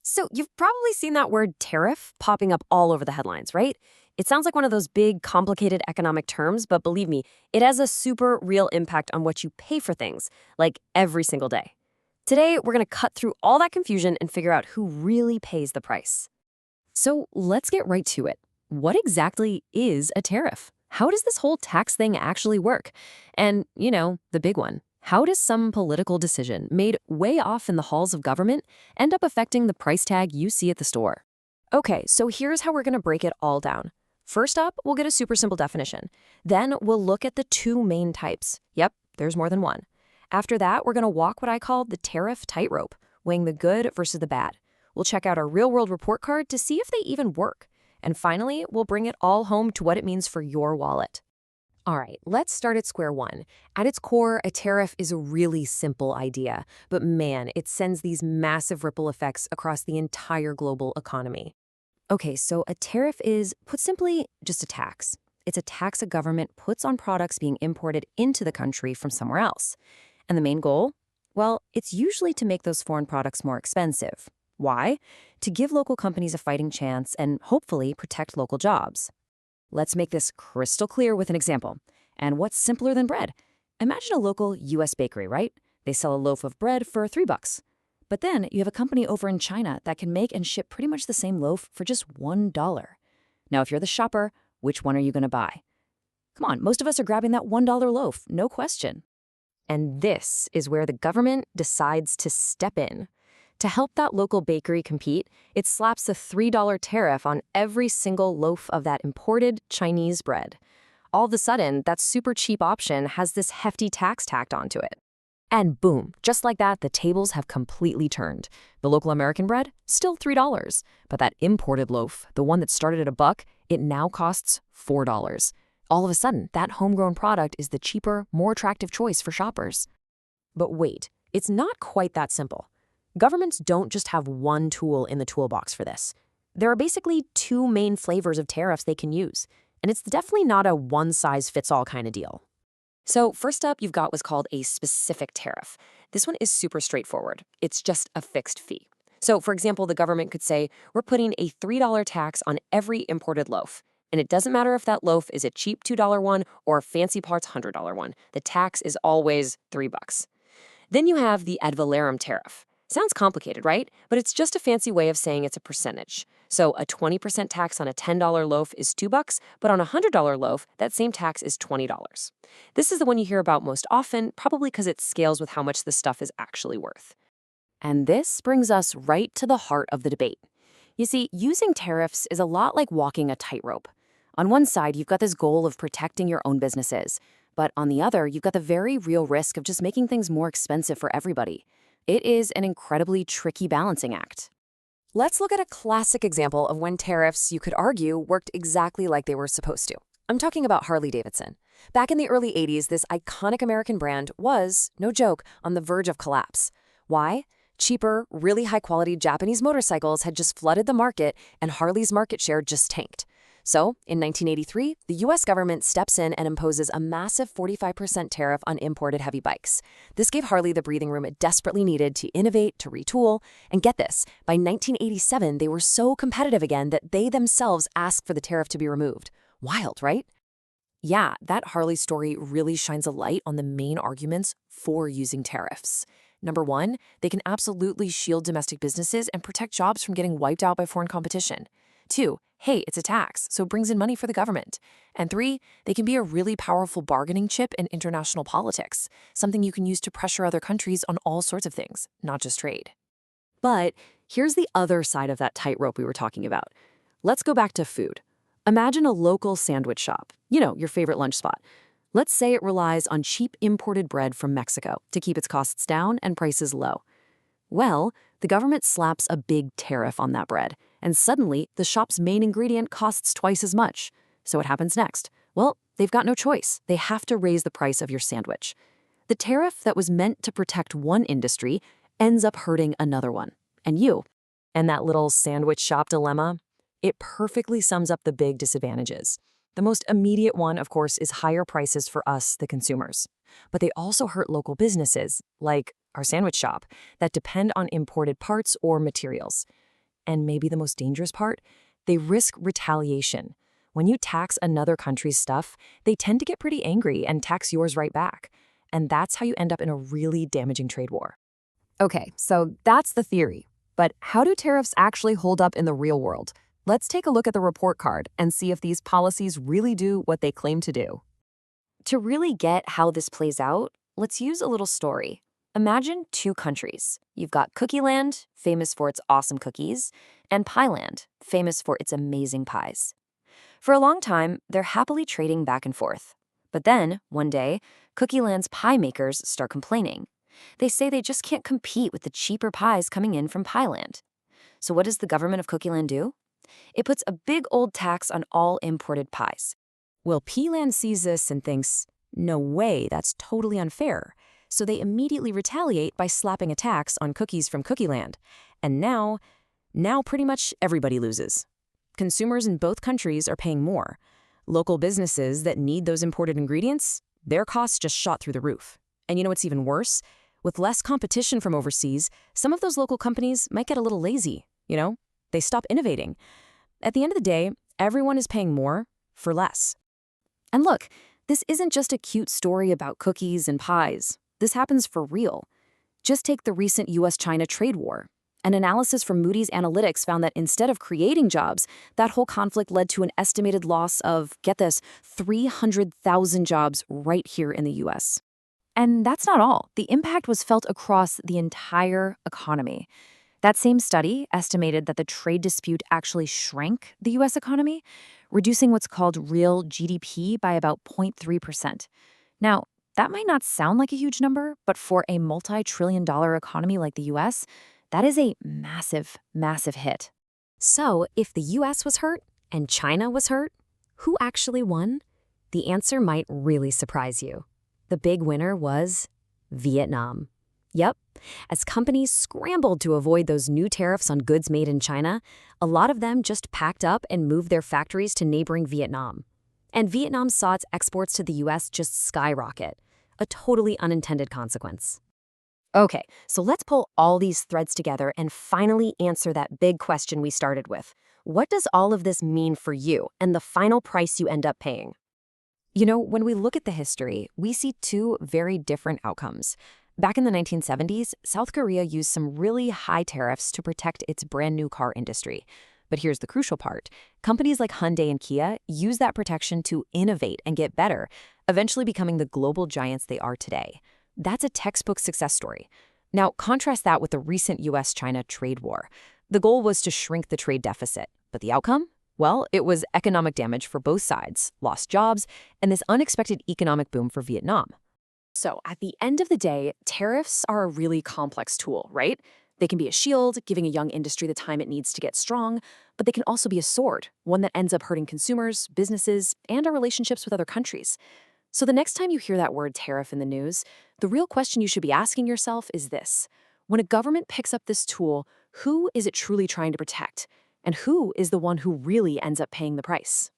So you've probably seen that word tariff popping up all over the headlines, right? It sounds like one of those big, complicated economic terms, but believe me, it has a super real impact on what you pay for things, like every single day. Today, we're going to cut through all that confusion and figure out who really pays the price. So let's get right to it. What exactly is a tariff? How does this whole tax thing actually work? And, the big one. How does some political decision made way off in the halls of government end up affecting the price tag you see at the store? Okay, so here's how we're going to break it all down. First up, we'll get a super simple definition. Then we'll look at the two main types. Yep, there's more than one. After that, we're going to walk what I call the tariff tightrope, weighing the good versus the bad. We'll check out our real-world report card to see if they even work. And finally, we'll bring it all home to what it means for your wallet. All right, let's start at square one. At its core, a tariff is a really simple idea, but man, it sends these massive ripple effects across the entire global economy. Okay, so a tariff is, put simply, just a tax. It's a tax a government puts on products being imported into the country from somewhere else. And the main goal? Well, it's usually to make those foreign products more expensive. Why? To give local companies a fighting chance and hopefully protect local jobs. Let's make this crystal clear with an example. And what's simpler than bread? Imagine a local U.S. bakery, right? They sell a loaf of bread for $3. But then you have a company over in China that can make and ship pretty much the same loaf for just $1. Now, if you're the shopper, which one are you going to buy? Come on, most of us are grabbing that $1 loaf, no question. And this is where the government decides to step in. To help that local bakery compete, it slaps a $3 tariff on every single loaf of that imported Chinese bread. All of a sudden, that super cheap option has this hefty tax tacked onto it. And boom, just like that, the tables have completely turned. The local American bread, still $3. But that imported loaf, the one that started at $1, it now costs $4. All of a sudden, that homegrown product is the cheaper, more attractive choice for shoppers. But wait, it's not quite that simple. Governments don't just have one tool in the toolbox for this. There are basically two main flavors of tariffs they can use, and it's definitely not a one-size-fits-all kind of deal. So first up, you've got what's called a specific tariff. This one is super straightforward. It's just a fixed fee. So for example, the government could say, we're putting a $3 tax on every imported loaf. And it doesn't matter if that loaf is a cheap $2 one or a fancy parts $100 one. The tax is always $3. Then you have the ad valorem tariff. Sounds complicated, right? But it's just a fancy way of saying it's a percentage. So a 20% tax on a $10 loaf is $2, but on a $100 loaf, that same tax is $20. This is the one you hear about most often, probably because it scales with how much the stuff is actually worth. And this brings us right to the heart of the debate. You see, using tariffs is a lot like walking a tightrope. On one side, you've got this goal of protecting your own businesses, but on the other, you've got the very real risk of just making things more expensive for everybody. It is an incredibly tricky balancing act. Let's look at a classic example of when tariffs, you could argue, worked exactly like they were supposed to. I'm talking about Harley-Davidson. Back in the early 80s, this iconic American brand was, no joke, on the verge of collapse. Why? Cheaper, really high-quality Japanese motorcycles had just flooded the market, and Harley's market share just tanked. So, in 1983, the U.S. government steps in and imposes a massive 45% tariff on imported heavy bikes. This gave Harley the breathing room it desperately needed to innovate, to retool, and get this, by 1987, they were so competitive again that they themselves asked for the tariff to be removed. Wild, right? Yeah, that Harley story really shines a light on the main arguments for using tariffs. Number one, they can absolutely shield domestic businesses and protect jobs from getting wiped out by foreign competition. Two, hey, it's a tax, so it brings in money for the government. And three, they can be a really powerful bargaining chip in international politics, something you can use to pressure other countries on all sorts of things, not just trade. But here's the other side of that tightrope we were talking about. Let's go back to food. Imagine a local sandwich shop, your favorite lunch spot. Let's say it relies on cheap imported bread from Mexico to keep its costs down and prices low. Well, the government slaps a big tariff on that bread, and suddenly the shop's main ingredient costs twice as much. So what happens next? Well, they've got no choice. They have to raise the price of your sandwich. The tariff that was meant to protect one industry ends up hurting another one. And you. And that little sandwich shop dilemma? It perfectly sums up the big disadvantages. The most immediate one, of course, is higher prices for us, the consumers. But they also hurt local businesses, like our sandwich shop, that depend on imported parts or materials. And maybe the most dangerous part, they risk retaliation. When you tax another country's stuff, they tend to get pretty angry and tax yours right back. And that's how you end up in a really damaging trade war. Okay, so that's the theory. But how do tariffs actually hold up in the real world? Let's take a look at the report card and see if these policies really do what they claim to do. To really get how this plays out, let's use a little story. Imagine two countries. You've got Cookie Land, famous for its awesome cookies, and Pie Land, famous for its amazing pies. For a long time, they're happily trading back and forth. But then, one day, Cookie Land's pie makers start complaining. They say they just can't compete with the cheaper pies coming in from Pie Land. So what does the government of Cookie Land do? It puts a big old tax on all imported pies. Well, Pie Land sees this and thinks, no way, that's totally unfair. So they immediately retaliate by slapping a tax on cookies from Cookie Land. And now pretty much everybody loses. Consumers in both countries are paying more. Local businesses that need those imported ingredients, their costs just shot through the roof. And you know what's even worse? With less competition from overseas, some of those local companies might get a little lazy, They stop innovating. At the end of the day, everyone is paying more for less. And look, this isn't just a cute story about cookies and pies. This happens for real. Just take the recent US-China trade war. An analysis from Moody's Analytics found that instead of creating jobs, that whole conflict led to an estimated loss of, get this, 300,000 jobs right here in the US. And that's not all. The impact was felt across the entire economy. That same study estimated that the trade dispute actually shrank the US economy, reducing what's called real GDP by about 0.3%. Now, that might not sound like a huge number, but for a multi-trillion-dollar economy like the US, that is a massive, massive hit. So, if the US was hurt and China was hurt, who actually won? The answer might really surprise you. The big winner was Vietnam. Yep. As companies scrambled to avoid those new tariffs on goods made in China, a lot of them just packed up and moved their factories to neighboring Vietnam. And Vietnam saw its exports to the US just skyrocket, a totally unintended consequence. Okay, so let's pull all these threads together and finally answer that big question we started with. What does all of this mean for you and the final price you end up paying? When we look at the history, we see two very different outcomes. Back in the 1970s, South Korea used some really high tariffs to protect its brand new car industry. But here's the crucial part. Companies like Hyundai and Kia use that protection to innovate and get better, eventually becoming the global giants they are today. That's a textbook success story. Now, contrast that with the recent US-China trade war. The goal was to shrink the trade deficit, but the outcome? Well, it was economic damage for both sides, lost jobs, and this unexpected economic boom for Vietnam. So, at the end of the day, tariffs are a really complex tool, right? They can be a shield, giving a young industry the time it needs to get strong, but they can also be a sword, one that ends up hurting consumers, businesses, and our relationships with other countries. So the next time you hear that word tariff in the news, the real question you should be asking yourself is this. When a government picks up this tool, who is it truly trying to protect? And who is the one who really ends up paying the price?